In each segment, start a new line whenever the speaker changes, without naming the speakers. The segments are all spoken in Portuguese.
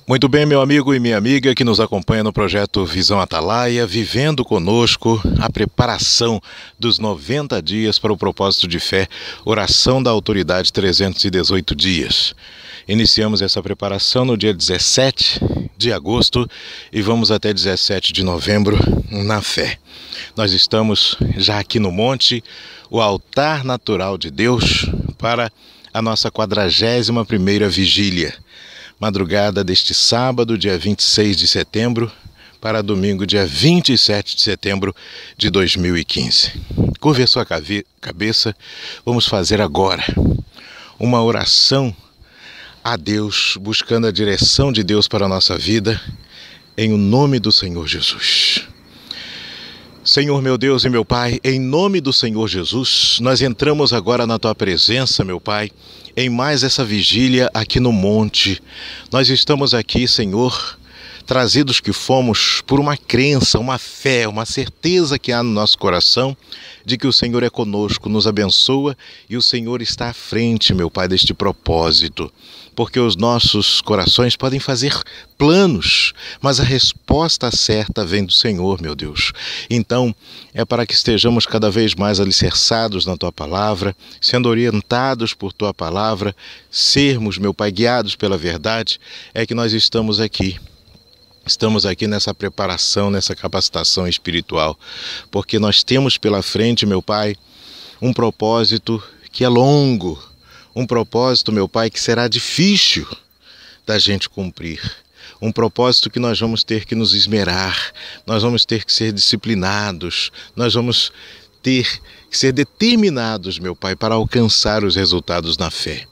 Muito bem, meu amigo e minha amiga que nos acompanha no projeto Visão Atalaia, vivendo conosco a preparação dos 90 dias para o propósito de fé, oração da autoridade 318 dias. Iniciamos essa preparação no dia 17 de agosto e vamos até 17 de novembro na fé. Nós estamos já aqui no monte, o altar natural de Deus, para a nossa 41ª vigília. Madrugada deste sábado, dia 26 de setembro, para domingo, dia 27 de setembro de 2015. Curve a sua cabeça, vamos fazer agora uma oração a Deus, buscando a direção de Deus para a nossa vida, em o nome do Senhor Jesus. Senhor meu Deus e meu Pai, em nome do Senhor Jesus, nós entramos agora na Tua presença, meu Pai, em mais essa vigília aqui no monte. Nós estamos aqui, Senhor, trazidos que fomos por uma crença, uma fé, uma certeza que há no nosso coração de que o Senhor é conosco, nos abençoa e o Senhor está à frente, meu Pai, deste propósito. Porque os nossos corações podem fazer planos, mas a resposta certa vem do Senhor, meu Deus. Então, é para que estejamos cada vez mais alicerçados na Tua Palavra, sendo orientados por Tua Palavra, sermos, meu Pai, guiados pela verdade, é que nós estamos aqui. Estamos aqui nessa preparação, nessa capacitação espiritual, porque nós temos pela frente, meu Pai, um propósito que é longo, um propósito, meu Pai, que será difícil da gente cumprir. Um propósito que nós vamos ter que nos esmerar, nós vamos ter que ser disciplinados, nós vamos ter que ser determinados, meu Pai, para alcançar os resultados na fé.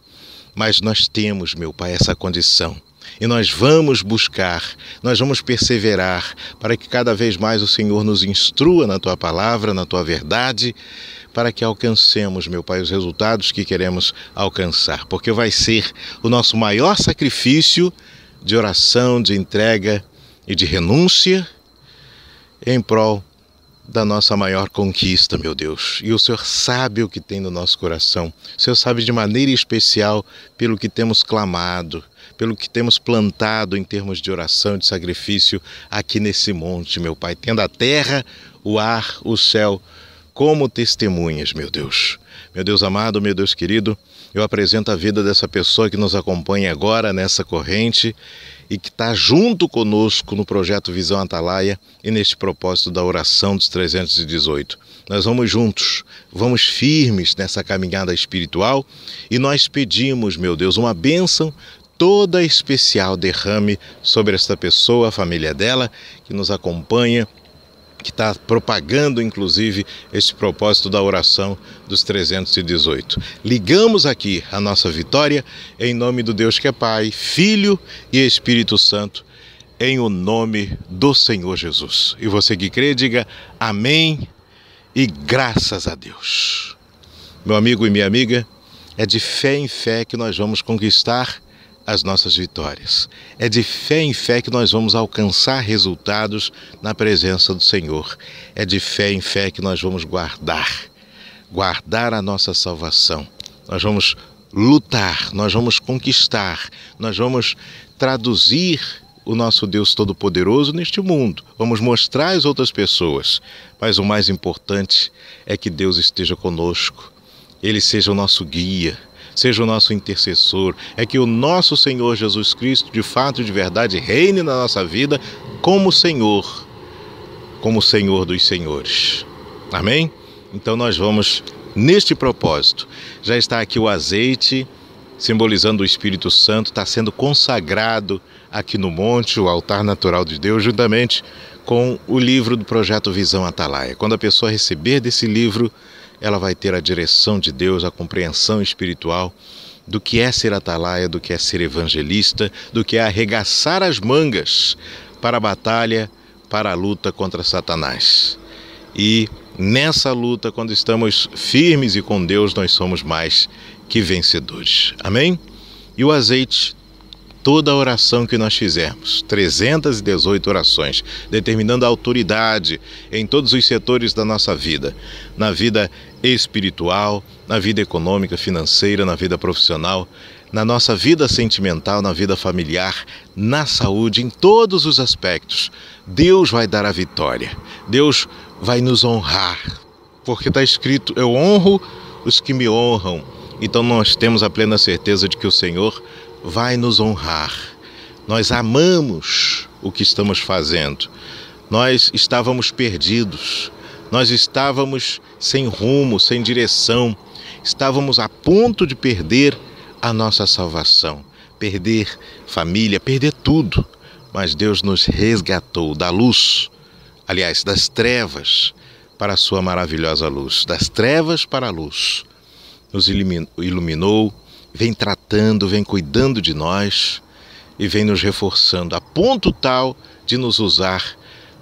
Mas nós temos, meu Pai, essa condição. E nós vamos buscar, nós vamos perseverar para que cada vez mais o Senhor nos instrua na Tua Palavra, na Tua verdade, para que alcancemos, meu Pai, os resultados que queremos alcançar. Porque vai ser o nosso maior sacrifício de oração, de entrega e de renúncia em prol da nossa maior conquista, meu Deus. E o Senhor sabe o que tem no nosso coração. O Senhor sabe de maneira especial pelo que temos clamado, pelo que temos plantado em termos de oração, de sacrifício aqui nesse monte, meu Pai. Tendo a terra, o ar, o céu como testemunhas, meu Deus. Meu Deus amado, meu Deus querido, eu apresento a vida dessa pessoa que nos acompanha agora nessa corrente e que está junto conosco no projeto Visão Atalaia e neste propósito da oração dos 318. Nós vamos juntos, vamos firmes nessa caminhada espiritual e nós pedimos, meu Deus, uma bênção toda especial derrame sobre esta pessoa, a família dela, que nos acompanha, que está propagando, inclusive, este propósito da oração dos 318. Ligamos aqui a nossa vitória em nome do Deus que é Pai, Filho e Espírito Santo, em o nome do Senhor Jesus. E você que crê, diga amém e graças a Deus. Meu amigo e minha amiga, é de fé em fé que nós vamos conquistar as nossas vitórias. É de fé em fé que nós vamos alcançar resultados na presença do Senhor. É de fé em fé que nós vamos guardar a nossa salvação. Nós vamos lutar, nós vamos conquistar, nós vamos traduzir o nosso Deus Todo-Poderoso neste mundo. Vamos mostrar às outras pessoas. Mas o mais importante é que Deus esteja conosco. Ele seja o nosso guia, seja o nosso intercessor, é que o nosso Senhor Jesus Cristo, de fato e de verdade, reine na nossa vida como Senhor dos senhores. Amém? Então nós vamos neste propósito. Já está aqui o azeite, simbolizando o Espírito Santo, está sendo consagrado aqui no monte, o altar natural de Deus, juntamente com o livro do projeto Visão Atalaia. Quando a pessoa receber desse livro, ela vai ter a direção de Deus, a compreensão espiritual do que é ser atalaia, do que é ser evangelista, do que é arregaçar as mangas para a batalha, para a luta contra Satanás. E nessa luta, quando estamos firmes e com Deus, nós somos mais que vencedores. Amém? E o azeite, toda a oração que nós fizermos, 318 orações, determinando a autoridade em todos os setores da nossa vida, na vida espiritual, na vida econômica, financeira, na vida profissional, na nossa vida sentimental, na vida familiar, na saúde, em todos os aspectos. Deus vai dar a vitória. Deus vai nos honrar, porque está escrito: eu honro os que me honram. Então nós temos a plena certeza de que o Senhor vai nos honrar. Nós amamos o que estamos fazendo. Nós estávamos perdidos. Nós estávamos sem rumo, sem direção. Estávamos a ponto de perder a nossa salvação, perder família, perder tudo. Mas Deus nos resgatou da luz, aliás, das trevas para a sua maravilhosa luz, das trevas para a luz. Nos iluminou, vem tratando, vem cuidando de nós e vem nos reforçando a ponto tal de nos usar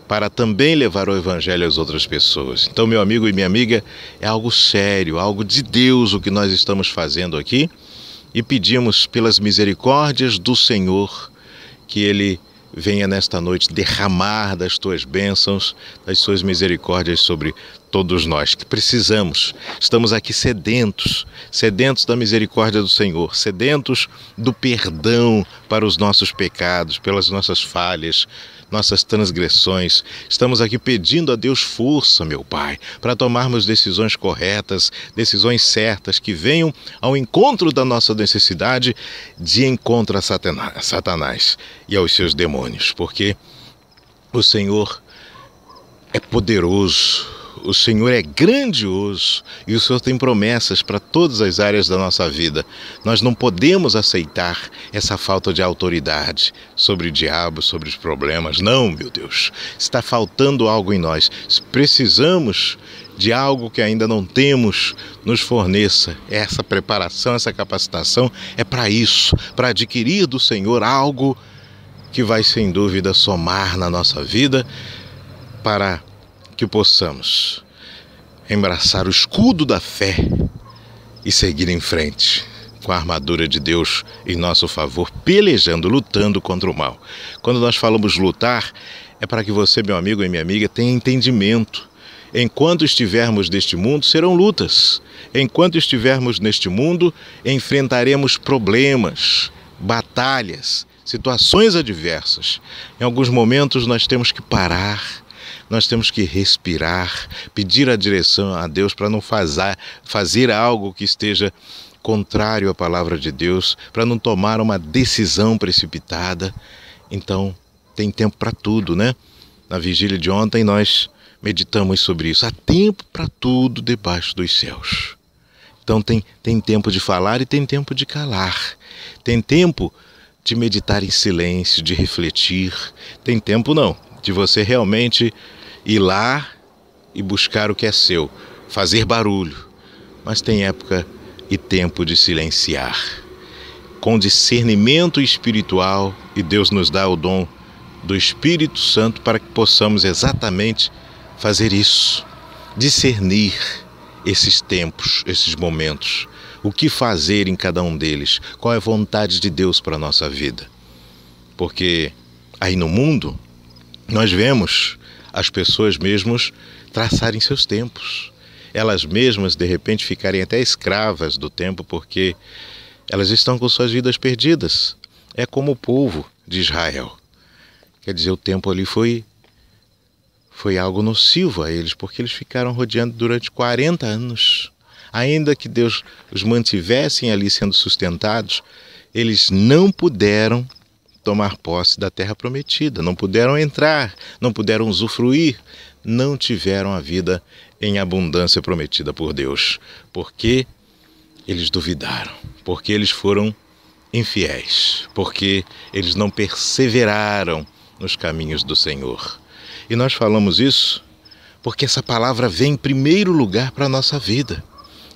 para também levar o Evangelho às outras pessoas. Então, meu amigo e minha amiga, é algo sério, algo de Deus o que nós estamos fazendo aqui, e pedimos pelas misericórdias do Senhor que Ele venha nesta noite derramar das tuas bênçãos, das suas misericórdias sobre todos nós que precisamos. Estamos aqui sedentos da misericórdia do Senhor, sedentos do perdão para os nossos pecados, pelas nossas falhas, nossas transgressões. Estamos aqui pedindo a Deus força, meu Pai, para tomarmos decisões corretas, decisões certas, que venham ao encontro da nossa necessidade de encontro a Satanás e aos seus demônios, porque o Senhor é poderoso, o Senhor é grandioso e o Senhor tem promessas para todas as áreas da nossa vida. Nós não podemos aceitar essa falta de autoridade sobre o diabo, sobre os problemas. Não, meu Deus, está faltando algo em nós. Precisamos de algo que ainda não temos, nos forneça. Essa preparação, essa capacitação é para isso, para adquirir do Senhor algo que vai sem dúvida somar na nossa vida, para que possamos embraçar o escudo da fé e seguir em frente com a armadura de Deus em nosso favor, pelejando, lutando contra o mal. Quando nós falamos lutar, é para que você, meu amigo e minha amiga, tenha entendimento. Enquanto estivermos neste mundo, serão lutas. Enquanto estivermos neste mundo, enfrentaremos problemas, batalhas, situações adversas. Em alguns momentos nós temos que parar, nós temos que respirar, pedir a direção a Deus para não fazer algo que esteja contrário à palavra de Deus, para não tomar uma decisão precipitada. Então, tem tempo para tudo, né? Na vigília de ontem nós meditamos sobre isso. Há tempo para tudo debaixo dos céus. Então tem tempo de falar e tem tempo de calar. Tem tempo de meditar em silêncio, de refletir. Tem tempo não, de você realmente ir lá e buscar o que é seu, fazer barulho. Mas tem época e tempo de silenciar, com discernimento espiritual, e Deus nos dá o dom do Espírito Santo para que possamos exatamente fazer isso, discernir esses tempos, esses momentos, o que fazer em cada um deles, qual é a vontade de Deus para a nossa vida. Porque aí no mundo nós vemos as pessoas mesmas traçarem seus tempos, elas mesmas de repente ficarem até escravas do tempo, porque elas estão com suas vidas perdidas. É como o povo de Israel. Quer dizer, o tempo ali foi algo nocivo a eles, porque eles ficaram rodeando durante 40 anos. Ainda que Deus os mantivessem ali sendo sustentados, eles não puderam tomar posse da terra prometida, não puderam entrar, não puderam usufruir, não tiveram a vida em abundância prometida por Deus, porque eles duvidaram, porque eles foram infiéis, porque eles não perseveraram nos caminhos do Senhor. E nós falamos isso porque essa palavra vem em primeiro lugar para a nossa vida.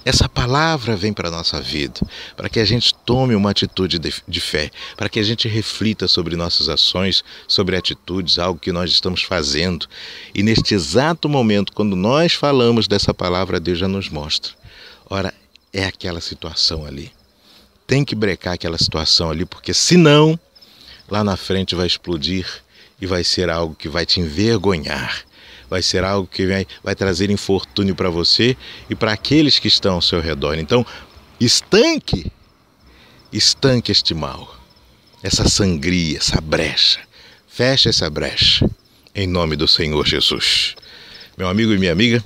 Essa palavra vem para a nossa vida, para que a gente tome uma atitude de fé, para que a gente reflita sobre nossas ações, sobre atitudes, algo que nós estamos fazendo. E neste exato momento, quando nós falamos dessa palavra, Deus já nos mostra. Ora, é aquela situação ali. Tem que brecar aquela situação ali, porque senão, lá na frente vai explodir e vai ser algo que vai te envergonhar. Vai ser algo que vai trazer infortúnio para você e para aqueles que estão ao seu redor. Então, estanque estanque este mal, essa sangria, essa brecha. Feche essa brecha, em nome do Senhor Jesus. Meu amigo e minha amiga,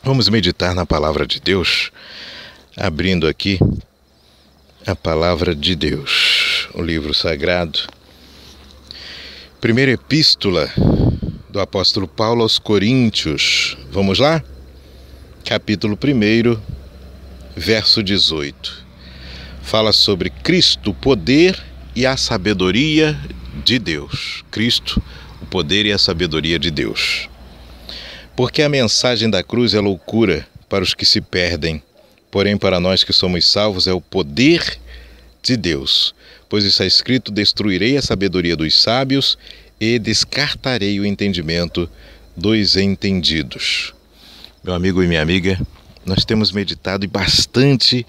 vamos meditar na palavra de Deus, abrindo aqui a palavra de Deus, o livro sagrado. Primeira epístola do apóstolo Paulo aos Coríntios. Vamos lá? Capítulo 1, verso 18. Fala sobre Cristo, o poder e a sabedoria de Deus. Cristo, o poder e a sabedoria de Deus. Porque a mensagem da cruz é loucura para os que se perdem, porém para nós que somos salvos é o poder de Deus. Pois está escrito: destruirei a sabedoria dos sábios e descartarei o entendimento dos entendidos. Meu amigo e minha amiga, nós temos meditado bastante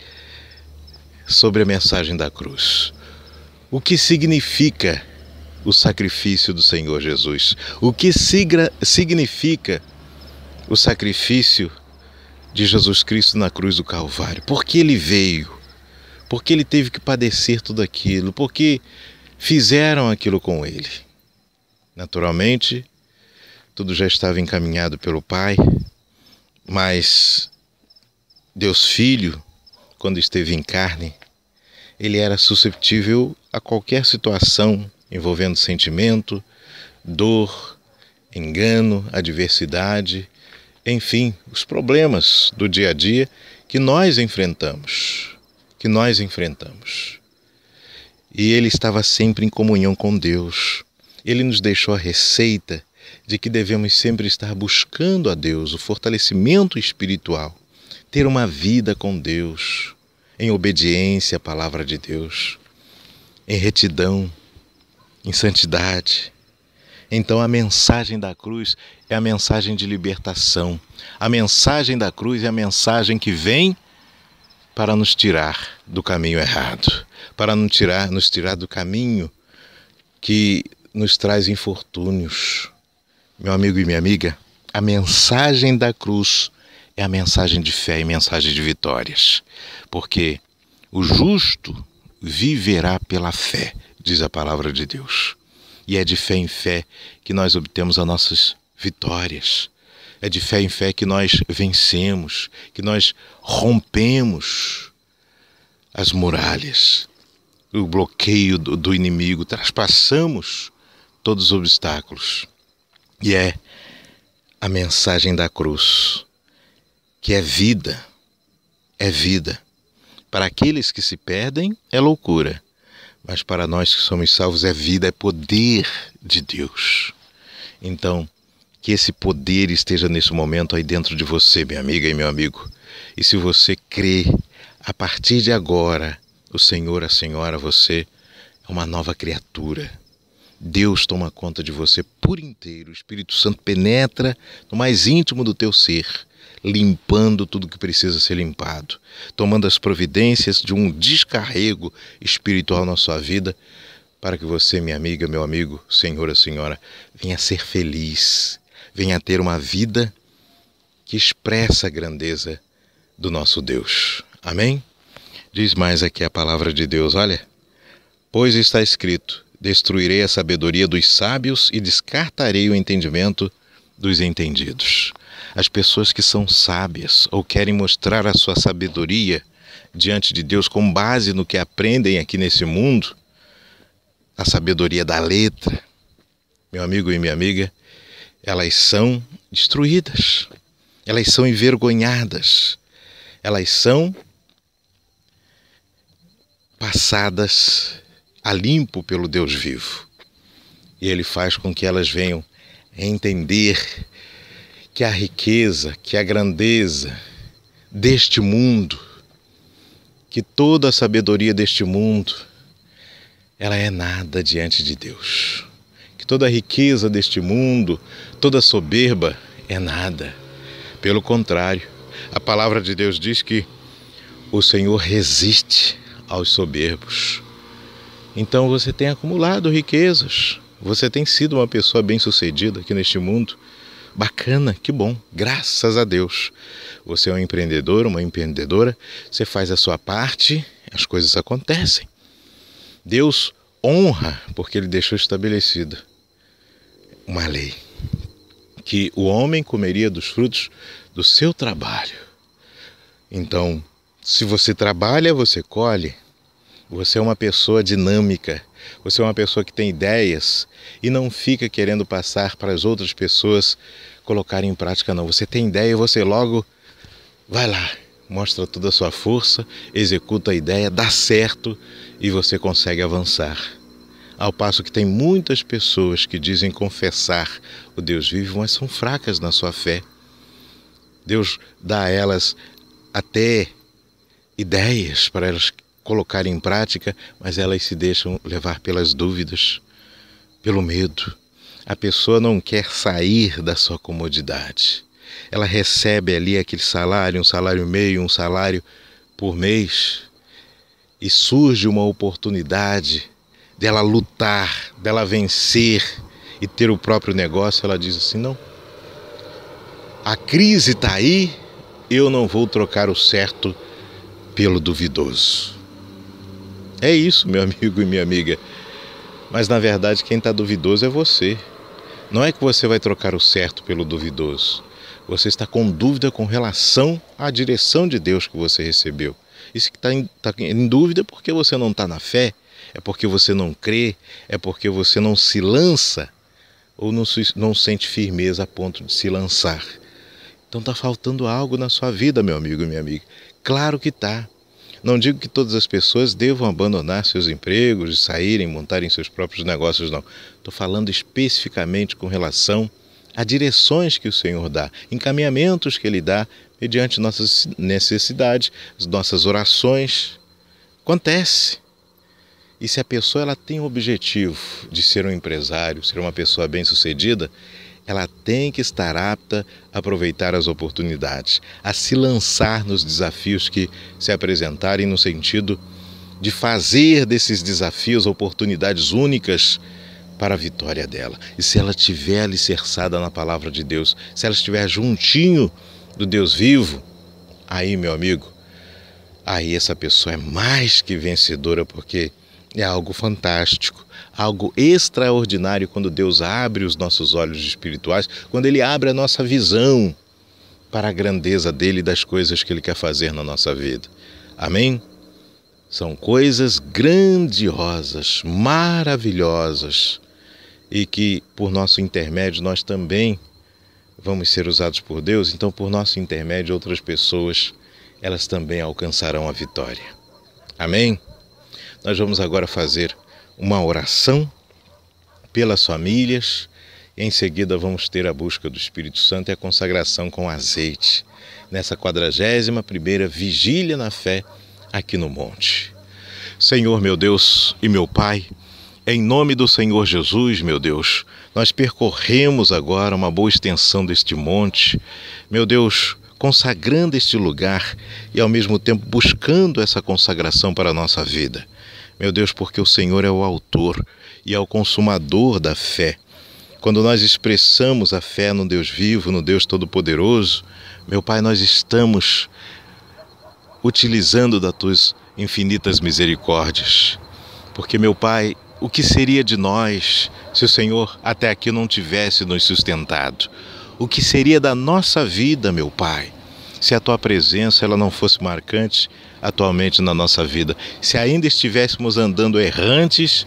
sobre a mensagem da cruz. O que significa o sacrifício do Senhor Jesus? O que significa o sacrifício de Jesus Cristo na cruz do Calvário? Por que ele veio? Por que ele teve que padecer tudo aquilo? Por que fizeram aquilo com ele? Naturalmente, tudo já estava encaminhado pelo Pai, mas Deus Filho, quando esteve em carne, ele era susceptível a qualquer situação envolvendo sentimento, dor, engano, adversidade, enfim, os problemas do dia a dia que nós enfrentamos. E ele estava sempre em comunhão com Deus. Ele nos deixou a receita de que devemos sempre estar buscando a Deus, o fortalecimento espiritual, ter uma vida com Deus, em obediência à palavra de Deus, em retidão, em santidade. Então a mensagem da cruz é a mensagem de libertação. A mensagem da cruz é a mensagem que vem para nos tirar do caminho errado, para nos tirar do caminho que nos traz infortúnios. Meu amigo e minha amiga, a mensagem da cruz é a mensagem de fé e mensagem de vitórias, porque o justo viverá pela fé, diz a palavra de Deus. E é de fé em fé que nós obtemos as nossas vitórias. É de fé em fé que nós vencemos, que nós rompemos as muralhas, o bloqueio do inimigo, traspassamos todos os obstáculos. E é a mensagem da cruz, que é vida. Para aqueles que se perdem é loucura, mas para nós que somos salvos é vida, é poder de Deus. Então, que esse poder esteja nesse momento aí dentro de você, minha amiga e meu amigo. E se você crê, a partir de agora, o Senhor, a Senhora, você é uma nova criatura. Deus toma conta de você por inteiro. O Espírito Santo penetra no mais íntimo do teu ser, limpando tudo que precisa ser limpado, tomando as providências de um descarrego espiritual na sua vida, para que você, minha amiga, meu amigo, Senhor, a Senhora, venha ser feliz, venha ter uma vida que expressa a grandeza do nosso Deus. Amém? Diz mais aqui a palavra de Deus, olha: pois está escrito: destruirei a sabedoria dos sábios e descartarei o entendimento dos entendidos. As pessoas que são sábias ou querem mostrar a sua sabedoria diante de Deus com base no que aprendem aqui nesse mundo, a sabedoria da letra, meu amigo e minha amiga, elas são destruídas, elas são envergonhadas, elas são passadas a limpo pelo Deus vivo. E Ele faz com que elas venham a entender que a riqueza, que a grandeza deste mundo, que toda a sabedoria deste mundo, ela é nada diante de Deus. Que toda a riqueza deste mundo, toda a soberba é nada. Pelo contrário, a palavra de Deus diz que o Senhor resiste aos soberbos. Então você tem acumulado riquezas, você tem sido uma pessoa bem-sucedida aqui neste mundo. Bacana, que bom, graças a Deus. Você é um empreendedor, uma empreendedora, você faz a sua parte, as coisas acontecem. Deus honra porque Ele deixou estabelecido uma lei, que o homem comeria dos frutos do seu trabalho. Então, se você trabalha, você colhe. Você é uma pessoa dinâmica, você é uma pessoa que tem ideias e não fica querendo passar para as outras pessoas colocarem em prática, não. Você tem ideia, você logo vai lá, mostra toda a sua força, executa a ideia, dá certo e você consegue avançar. Ao passo que tem muitas pessoas que dizem confessar o Deus vivo, mas são fracas na sua fé. Deus dá a elas até ideias para elas colocarem em prática, mas elas se deixam levar pelas dúvidas, pelo medo. A pessoa não quer sair da sua comodidade. Ela recebe ali aquele salário, um salário meio, um salário por mês, e surge uma oportunidade dela lutar, dela vencer e ter o próprio negócio. Ela diz assim: não, a crise está aí, eu não vou trocar o certo pelo duvidoso. É isso, meu amigo e minha amiga. Mas na verdade quem está duvidoso é você. Não é que você vai trocar o certo pelo duvidoso. Você está com dúvida com relação à direção de Deus que você recebeu. E se está em dúvida é porque você não está na fé, é porque você não crê, é porque você não se lança ou não sente firmeza a ponto de se lançar. Então está faltando algo na sua vida, meu amigo e minha amiga. Claro que está. Não digo que todas as pessoas devam abandonar seus empregos, saírem, montarem seus próprios negócios, não. Estou falando especificamente com relação a direções que o Senhor dá, encaminhamentos que Ele dá mediante nossas necessidades, nossas orações. Acontece. E se a pessoa ela tem o objetivo de ser um empresário, ser uma pessoa bem-sucedida, ela tem que estar apta a aproveitar as oportunidades, a se lançar nos desafios que se apresentarem, no sentido de fazer desses desafios oportunidades únicas para a vitória dela. E se ela estiver alicerçada na palavra de Deus, se ela estiver juntinho do Deus vivo, aí, meu amigo, aí essa pessoa é mais que vencedora, porque é algo fantástico, algo extraordinário quando Deus abre os nossos olhos espirituais, quando Ele abre a nossa visão para a grandeza dEle e das coisas que Ele quer fazer na nossa vida. Amém? São coisas grandiosas, maravilhosas, e que por nosso intermédio nós também vamos ser usados por Deus. Então, por nosso intermédio, outras pessoas, elas também alcançarão a vitória. Amém? Nós vamos agora fazer uma oração pelas famílias e em seguida vamos ter a busca do Espírito Santo e a consagração com azeite nessa 41ª vigília na fé aqui no monte. Senhor, meu Deus e meu Pai, em nome do Senhor Jesus, meu Deus, nós percorremos agora uma boa extensão deste monte, meu Deus, consagrando este lugar e ao mesmo tempo buscando essa consagração para a nossa vida. Meu Deus, porque o Senhor é o autor e é o consumador da fé. Quando nós expressamos a fé no Deus vivo, no Deus Todo-Poderoso, meu Pai, nós estamos utilizando das tuas infinitas misericórdias. Porque, meu Pai, o que seria de nós se o Senhor até aqui não tivesse nos sustentado? O que seria da nossa vida, meu Pai, se a tua presença ela não fosse marcante atualmente na nossa vida? Se ainda estivéssemos andando errantes,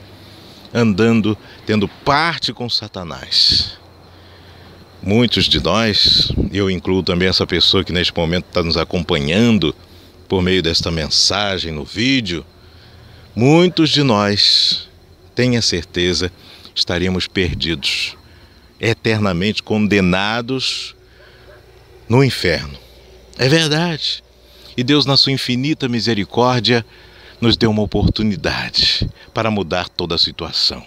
tendo parte com Satanás. Muitos de nós, eu incluo também essa pessoa que neste momento está nos acompanhando por meio desta mensagem no vídeo, muitos de nós, tenha certeza, estaríamos perdidos, eternamente condenados no inferno. É verdade. E Deus, na sua infinita misericórdia, nos deu uma oportunidade para mudar toda a situação.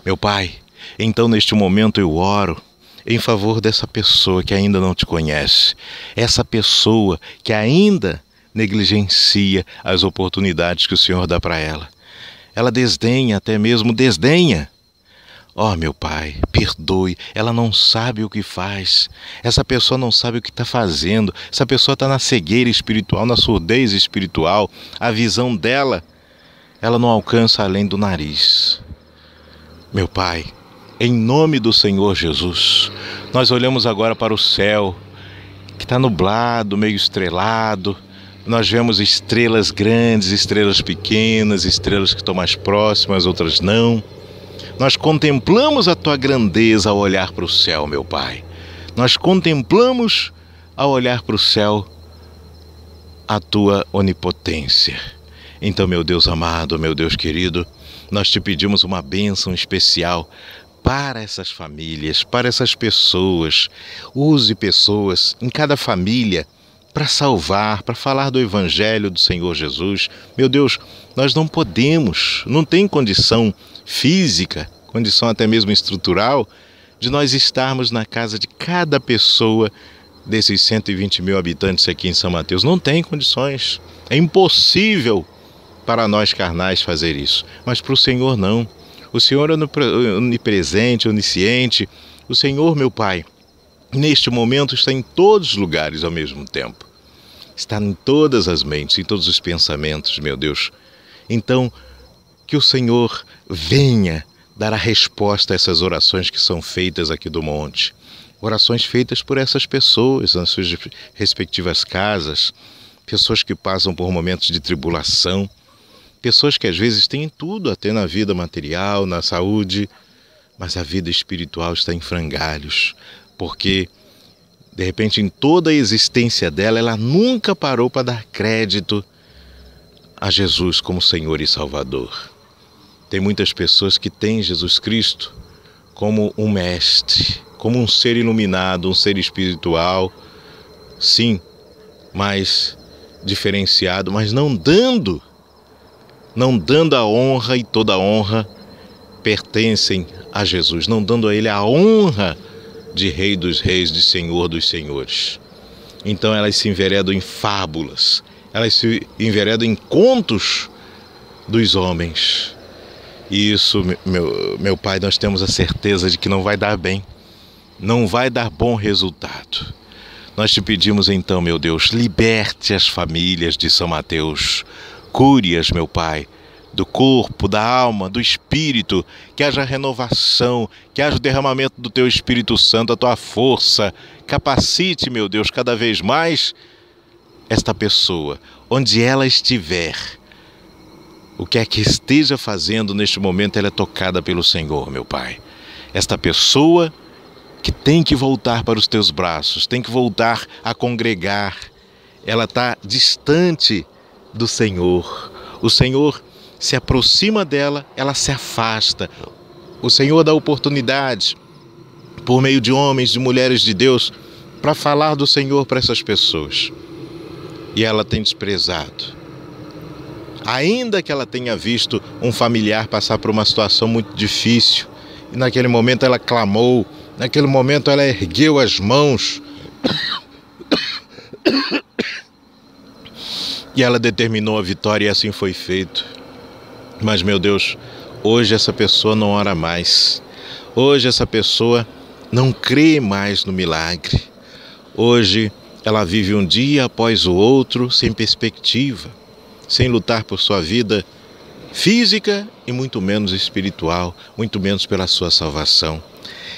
Meu Pai, então neste momento eu oro em favor dessa pessoa que ainda não te conhece, essa pessoa que ainda negligencia as oportunidades que o Senhor dá para ela. Ela desdenha, até mesmo desdenha Ó, meu Pai, perdoe, ela não sabe o que faz, essa pessoa não sabe o que está fazendo, essa pessoa está na cegueira espiritual, na surdez espiritual, a visão dela, ela não alcança além do nariz. Meu Pai, em nome do Senhor Jesus, nós olhamos agora para o céu, que está nublado, meio estrelado. Nós vemos estrelas grandes, estrelas pequenas, estrelas que estão mais próximas, outras não. Nós contemplamos a Tua grandeza ao olhar para o céu, meu Pai. Nós contemplamos, ao olhar para o céu, a Tua onipotência. Então, meu Deus amado, meu Deus querido, nós Te pedimos uma bênção especial para essas famílias, para essas pessoas. Use pessoas em cada família para salvar, para falar do Evangelho do Senhor Jesus. Meu Deus, nós não podemos, não tem condição física, condição até mesmo estrutural, de nós estarmos na casa de cada pessoa desses 120 mil habitantes aqui em São Mateus. Não tem condições, é impossível para nós carnais fazer isso, mas para o Senhor não. O Senhor é onipresente, onisciente. O Senhor, meu Pai, neste momento está em todos os lugares ao mesmo tempo. Está em todas as mentes, em todos os pensamentos, meu Deus. Então, que o Senhor venha dar a resposta a essas orações que são feitas aqui do monte. Orações feitas por essas pessoas nas suas respectivas casas, pessoas que passam por momentos de tribulação, pessoas que às vezes têm tudo até na vida material, na saúde, mas a vida espiritual está em frangalhos, porque de repente em toda a existência dela, ela nunca parou para dar crédito a Jesus como Senhor e Salvador. Tem muitas pessoas que têm Jesus Cristo como um mestre, como um ser iluminado, um ser espiritual, sim, mas diferenciado, mas não dando a honra, e toda a honra pertencem a Jesus, não dando a Ele a honra de Rei dos Reis, de Senhor dos Senhores. Então elas se enveredam em fábulas, elas se enveredam em contos dos homens. E isso, meu Pai, nós temos a certeza de que não vai dar bem, não vai dar bom resultado. Nós Te pedimos então, meu Deus, liberte as famílias de São Mateus, cure-as, meu Pai, do corpo, da alma, do espírito, que haja renovação, que haja o derramamento do Teu Espírito Santo, a Tua força. Capacite, meu Deus, cada vez mais esta pessoa, onde ela estiver, o que é que esteja fazendo neste momento, ela é tocada pelo Senhor, meu Pai. Esta pessoa que tem que voltar para os Teus braços, tem que voltar a congregar, ela está distante do Senhor. O Senhor se aproxima dela, ela se afasta. O Senhor dá oportunidade, por meio de homens, de mulheres de Deus, para falar do Senhor para essas pessoas. E ela tem desprezado. Ainda que ela tenha visto um familiar passar por uma situação muito difícil, e naquele momento ela clamou, naquele momento ela ergueu as mãos, e ela determinou a vitória, e assim foi feito. Mas, meu Deus, hoje essa pessoa não ora mais. Hoje essa pessoa não crê mais no milagre. Hoje ela vive um dia após o outro sem perspectiva, sem lutar por sua vida física e muito menos espiritual, muito menos pela sua salvação.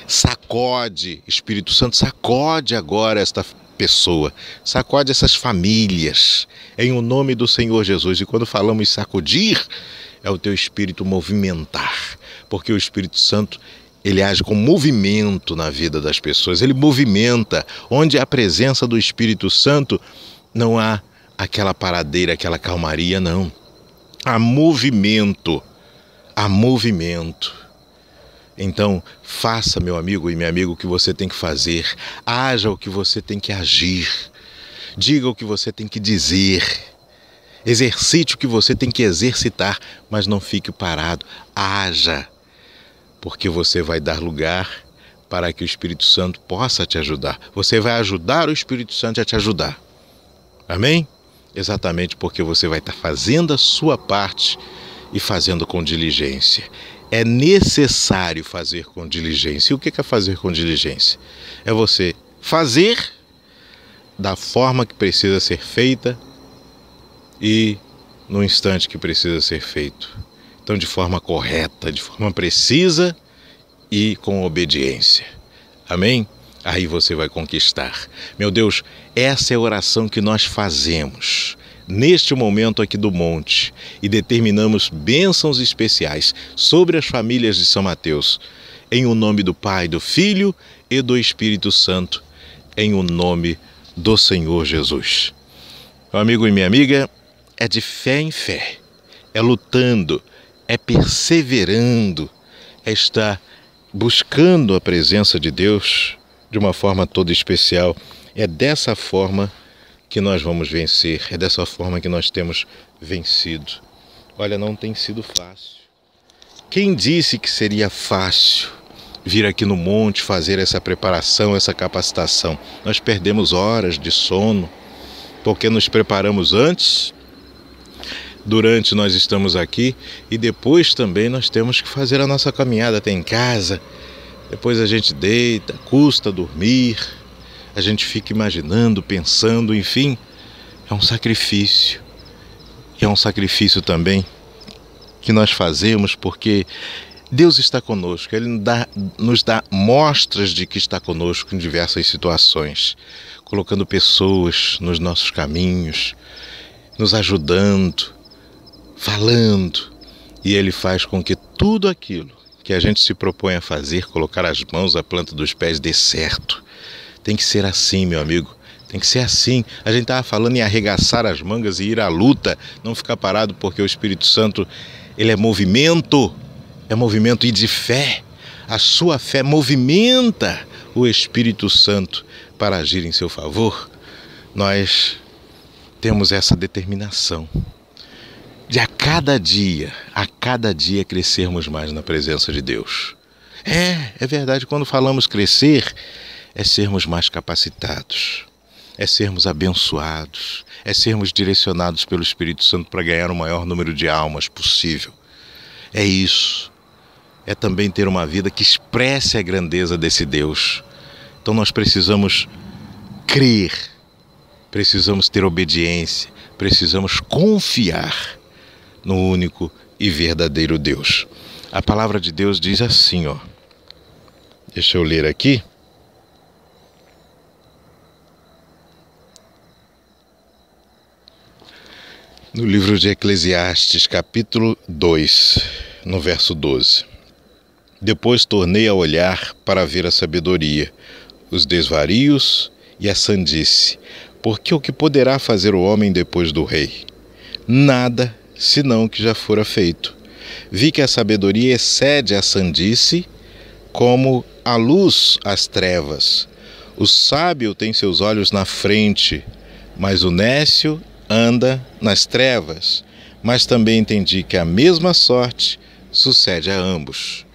Sacode, Espírito Santo, sacode agora esta pessoa, sacode essas famílias, em o nome do Senhor Jesus. E quando falamos sacudir, é o Teu Espírito movimentar, porque o Espírito Santo, ele age com movimento na vida das pessoas, ele movimenta. Onde há a presença do Espírito Santo, não há aquela paradeira, aquela calmaria, não. Há movimento, há movimento. Então, faça, meu amigo e minha amiga, o que você tem que fazer. Haja o que você tem que agir. Diga o que você tem que dizer. Exercite o que você tem que exercitar, mas não fique parado. Haja, porque você vai dar lugar para que o Espírito Santo possa te ajudar. Você vai ajudar o Espírito Santo a te ajudar. Amém? Exatamente porque você vai estar fazendo a sua parte e fazendo com diligência. é necessário fazer com diligência. E o que é fazer com diligência? É você fazer da forma que precisa ser feita e no instante que precisa ser feito. Então, de forma correta, de forma precisa e com obediência. Amém? Aí você vai conquistar. Meu Deus, essa é a oração que nós fazemos neste momento aqui do monte e determinamos bênçãos especiais sobre as famílias de São Mateus, em o nome do Pai, do Filho e do Espírito Santo, em o nome do Senhor Jesus. Meu amigo e minha amiga, é de fé em fé, é lutando, é perseverando, é estar buscando a presença de Deus de uma forma toda especial. É dessa forma que nós vamos vencer, é dessa forma que nós temos vencido. Olha, não tem sido fácil. Quem disse que seria fácil vir aqui no monte fazer essa preparação, essa capacitação? Nós perdemos horas de sono, porque nos preparamos antes, durante nós estamos aqui e depois também nós temos que fazer a nossa caminhada até em casa. Depois a gente deita, custa dormir, a gente fica imaginando, pensando, enfim, é um sacrifício. E é um sacrifício também que nós fazemos porque Deus está conosco, Ele nos dá mostras de que está conosco em diversas situações, colocando pessoas nos nossos caminhos, nos ajudando, falando, e Ele faz com que tudo aquilo que a gente se propõe a fazer, colocar as mãos à planta dos pés, dê certo. Tem que ser assim, meu amigo, tem que ser assim. A gente estava falando em arregaçar as mangas e ir à luta, não ficar parado, porque o Espírito Santo, ele é movimento e de fé. A sua fé movimenta o Espírito Santo para agir em seu favor. Nós temos essa determinação de a cada dia crescermos mais na presença de Deus. É verdade, quando falamos crescer, é sermos mais capacitados, é sermos abençoados, é sermos direcionados pelo Espírito Santo para ganhar o maior número de almas possível. É isso. É também ter uma vida que expresse a grandeza desse Deus. Então nós precisamos crer, precisamos ter obediência, precisamos confiar no único e verdadeiro Deus. A palavra de Deus diz assim, ó. Deixa eu ler aqui. No livro de Eclesiastes, capítulo 2, no verso 12. Depois tornei a olhar para ver a sabedoria, os desvarios e a sandice, porque o que poderá fazer o homem depois do rei? Nada, senão o que já fora feito. Vi que a sabedoria excede a sandice, como a luz as trevas. O sábio tem seus olhos na frente, mas o nécio anda nas trevas. Mas também entendi que a mesma sorte sucede a ambos.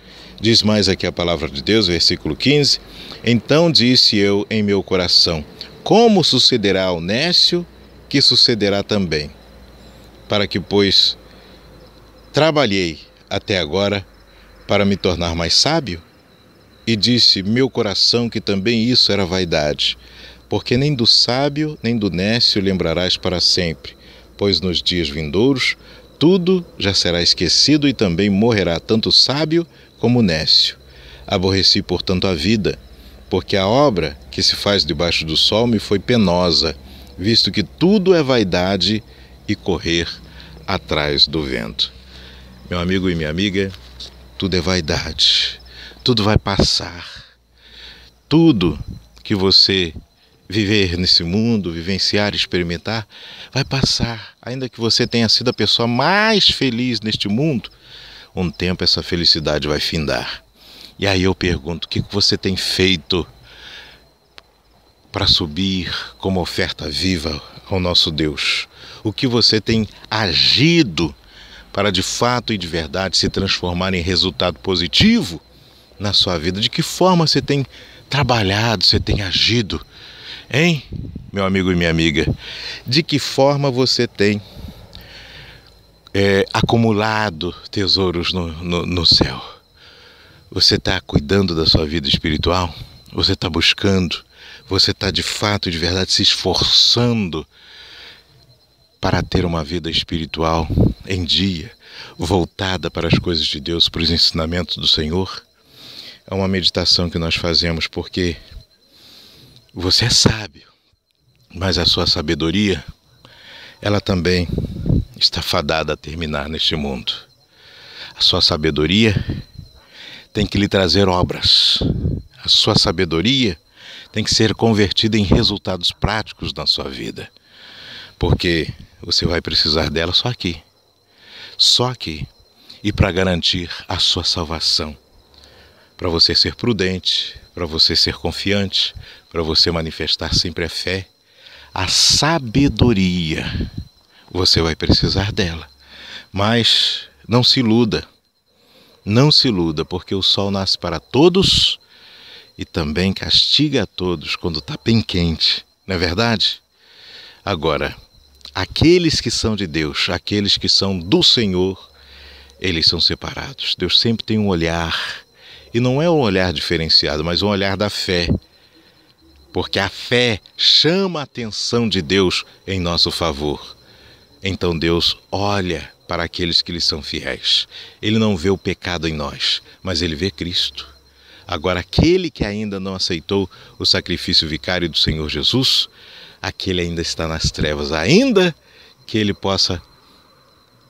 Diz mais aqui a palavra de Deus, versículo 15. Então disse eu em meu coração: como sucederá ao nécio, que sucederá também. Para que, pois, trabalhei até agora para me tornar mais sábio? E disse meu coração que também isso era vaidade, porque nem do sábio nem do nécio lembrarás para sempre, pois nos dias vindouros tudo já será esquecido e também morrerá tanto o sábio como o nécio. Aborreci, portanto, a vida, porque a obra que se faz debaixo do sol me foi penosa, visto que tudo é vaidade e correr atrás do vento. Meu amigo e minha amiga, tudo é vaidade, tudo vai passar. Tudo que você viver nesse mundo, vivenciar, experimentar, vai passar. Ainda que você tenha sido a pessoa mais feliz neste mundo, um tempo essa felicidade vai findar. E aí eu pergunto, o que você tem feito para subir como oferta viva ao nosso Deus? O que você tem agido para de fato e de verdade se transformar em resultado positivo na sua vida? De que forma você tem trabalhado, você tem agido? Hein, meu amigo e minha amiga? De que forma você tem acumulado tesouros no céu. Você está cuidando da sua vida espiritual? Você está buscando? Você está de fato, de verdade, se esforçando para ter uma vida espiritual em dia, voltada para as coisas de Deus, para os ensinamentos do Senhor? É uma meditação que nós fazemos porque você é sábio, mas a sua sabedoria, ela também está fadada a terminar neste mundo. A sua sabedoria tem que lhe trazer obras. A sua sabedoria tem que ser convertida em resultados práticos na sua vida. Porque você vai precisar dela só aqui. Só aqui. E para garantir a sua salvação. Para você ser prudente, para você ser confiante, para você manifestar sempre a fé. A sabedoria, você vai precisar dela. Mas não se iluda. Não se iluda, porque o sol nasce para todos e também castiga a todos quando está bem quente, não é verdade? Agora, aqueles que são de Deus, aqueles que são do Senhor, eles são separados. Deus sempre tem um olhar, e não é um olhar diferenciado, mas um olhar da fé, porque a fé chama a atenção de Deus em nosso favor. Então Deus olha para aqueles que lhe são fiéis. Ele não vê o pecado em nós, mas ele vê Cristo. Agora, aquele que ainda não aceitou o sacrifício vicário do Senhor Jesus, aquele ainda está nas trevas, ainda que ele possa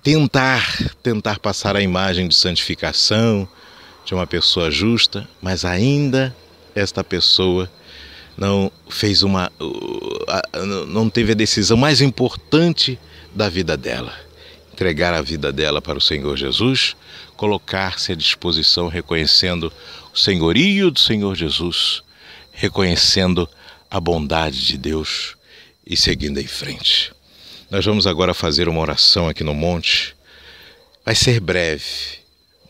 tentar passar a imagem de santificação, de uma pessoa justa, mas ainda esta pessoa não teve a decisão mais importante da vida dela. Entregar a vida dela para o Senhor Jesus, colocar-se à disposição, reconhecendo o senhorio do Senhor Jesus, reconhecendo a bondade de Deus e seguindo em frente. Nós vamos agora fazer uma oração aqui no monte. Vai ser breve,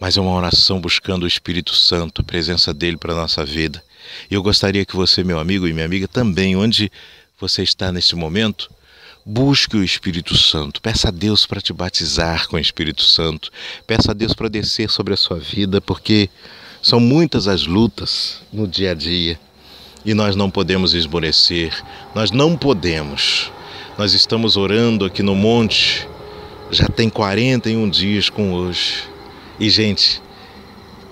mas é uma oração buscando o Espírito Santo, a presença dele para a nossa vida. E eu gostaria que você, meu amigo e minha amiga, também, onde você está nesse momento, busque o Espírito Santo, peça a Deus para te batizar com o Espírito Santo, peça a Deus para descer sobre a sua vida, porque são muitas as lutas no dia a dia e nós não podemos esmorecer, nós não podemos. Nós estamos orando aqui no monte, já tem 41 dias com hoje. E, gente,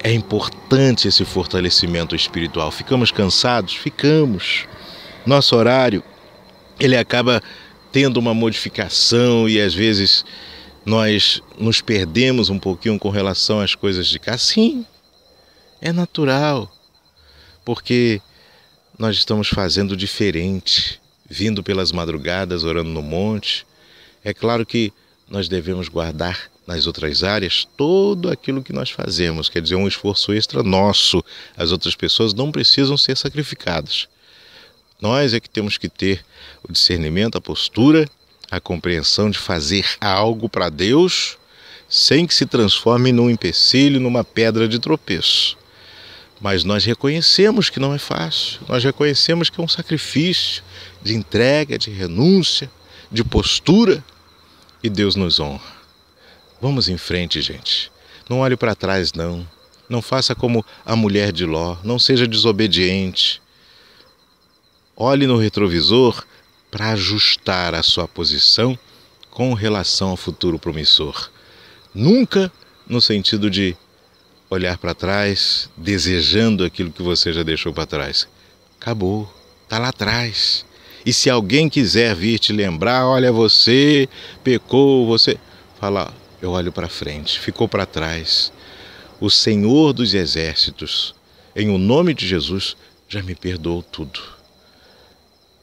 é importante esse fortalecimento espiritual. Ficamos cansados? Ficamos. Nosso horário, ele acaba tendo uma modificação e às vezes nós nos perdemos um pouquinho com relação às coisas de cá. Sim, é natural, porque nós estamos fazendo diferente, vindo pelas madrugadas, orando no monte. É claro que nós devemos guardar nas outras áreas todo aquilo que nós fazemos, quer dizer, um esforço extra nosso. As outras pessoas não precisam ser sacrificadas. Nós é que temos que ter o discernimento, a postura, a compreensão de fazer algo para Deus sem que se transforme num empecilho, numa pedra de tropeço. Mas nós reconhecemos que não é fácil, nós reconhecemos que é um sacrifício de entrega, de renúncia, de postura, e Deus nos honra. Vamos em frente, gente. Não olhe para trás, não. Não faça como a mulher de Ló, não seja desobediente. Olhe no retrovisor para ajustar a sua posição com relação ao futuro promissor. Nunca no sentido de olhar para trás, desejando aquilo que você já deixou para trás. Acabou, está lá atrás. E se alguém quiser vir te lembrar, olha, você pecou, você... Fala, eu olho para frente, ficou para trás. O Senhor dos Exércitos, em o nome de Jesus, já me perdoou tudo.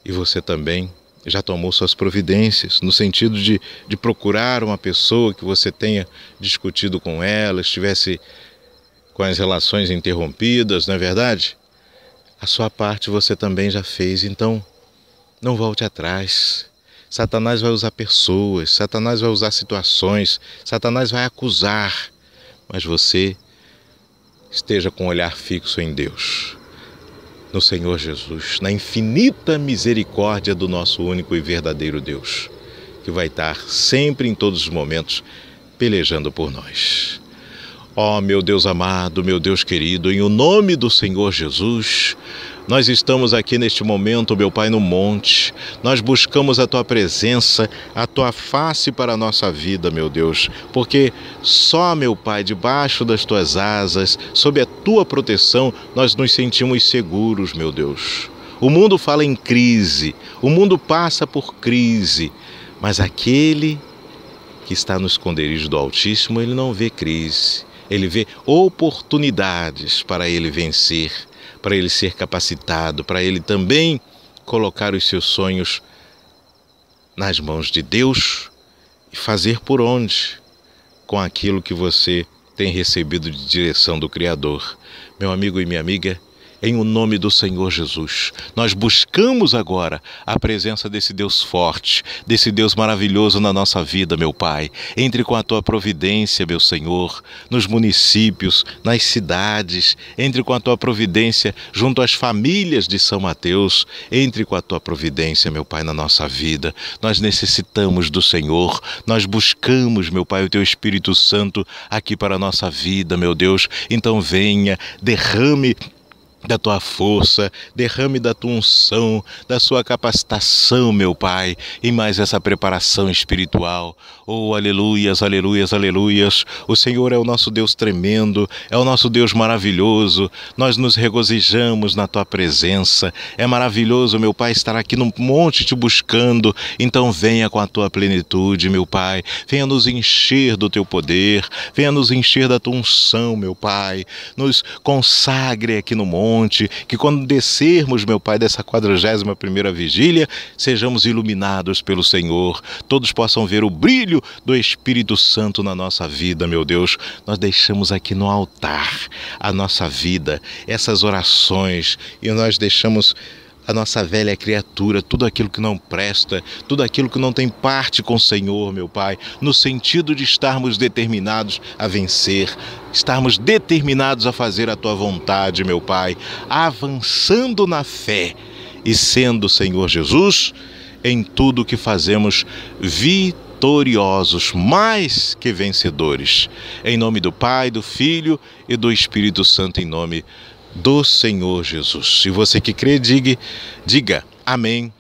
E você também já tomou suas providências, no sentido de procurar uma pessoa que você tenha discutido com ela, estivesse com as relações interrompidas, não é verdade? A sua parte você também já fez, então não volte atrás. Satanás vai usar pessoas, Satanás vai usar situações, Satanás vai acusar, mas você esteja com o olhar fixo em Deus, no Senhor Jesus, na infinita misericórdia do nosso único e verdadeiro Deus, que vai estar sempre, em todos os momentos, pelejando por nós. Ó meu Deus amado, meu Deus querido, em o nome do Senhor Jesus, nós estamos aqui neste momento, meu Pai, no monte. Nós buscamos a Tua presença, a Tua face para a nossa vida, meu Deus. Porque só, meu Pai, debaixo das Tuas asas, sob a Tua proteção, nós nos sentimos seguros, meu Deus. O mundo fala em crise, o mundo passa por crise, mas aquele que está no esconderijo do Altíssimo, ele não vê crise. Ele vê oportunidades para ele vencer, para ele ser capacitado, para ele também colocar os seus sonhos nas mãos de Deus e fazer por onde com aquilo que você tem recebido de direção do Criador. Meu amigo e minha amiga, em o nome do Senhor Jesus, nós buscamos agora a presença desse Deus forte, desse Deus maravilhoso na nossa vida, meu Pai. Entre com a Tua providência, meu Senhor, nos municípios, nas cidades. Entre com a Tua providência junto às famílias de São Mateus. Entre com a Tua providência, meu Pai, na nossa vida. Nós necessitamos do Senhor. Nós buscamos, meu Pai, o Teu Espírito Santo aqui para a nossa vida, meu Deus. Então venha, derrame da Tua força, derrame da Tua unção, da Sua capacitação, meu Pai, e mais essa preparação espiritual. Oh, aleluias, aleluias, aleluias. O Senhor é o nosso Deus tremendo, é o nosso Deus maravilhoso. Nós nos regozijamos na Tua presença. É maravilhoso, meu Pai, estar aqui no monte te buscando. Então venha com a Tua plenitude, meu Pai. Venha nos encher do Teu poder, venha nos encher da Tua unção, meu Pai. Nos consagre aqui no monte, que quando descermos, meu Pai, dessa 41ª vigília, sejamos iluminados pelo Senhor, todos possam ver o brilho do Espírito Santo na nossa vida, meu Deus. Nós deixamos aqui no altar a nossa vida, essas orações, e nós deixamos a nossa velha criatura, tudo aquilo que não presta, tudo aquilo que não tem parte com o Senhor, meu Pai, no sentido de estarmos determinados a vencer, estarmos determinados a fazer a Tua vontade, meu Pai, avançando na fé e sendo, Senhor Jesus, em tudo que fazemos vitoriosos, mais que vencedores. Em nome do Pai, do Filho e do Espírito Santo, em nome do Senhor Jesus. Se você que crê, diga amém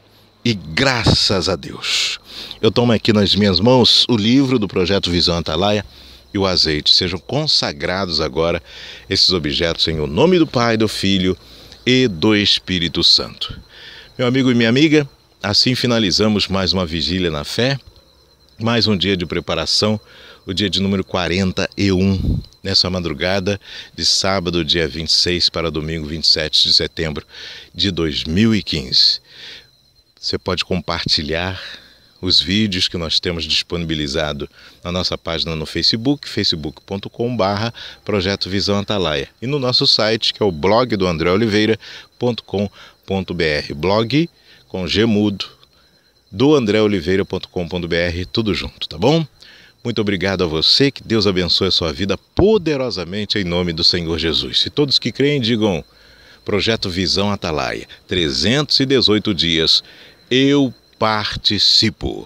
e graças a Deus. Eu tomo aqui nas minhas mãos o livro do Projeto Visão Atalaia e o azeite. Sejam consagrados agora esses objetos em o nome do Pai, do Filho e do Espírito Santo. Meu amigo e minha amiga, assim finalizamos mais uma vigília na fé, mais um dia de preparação, o dia de número 41, nessa madrugada de sábado, dia 26 para domingo, 27 de setembro de 2015. Você pode compartilhar os vídeos que nós temos disponibilizado na nossa página no Facebook, facebook.com/Projeto Visão Atalaia, e no nosso site, que é o blog do andreoliveira.com.br, blog com G mudo, do andreoliveira.com.br, tudo junto, tá bom? Muito obrigado a você, que Deus abençoe a sua vida poderosamente em nome do Senhor Jesus. E todos que creem digam: Projeto Visão Atalaia, 318 dias, eu participo.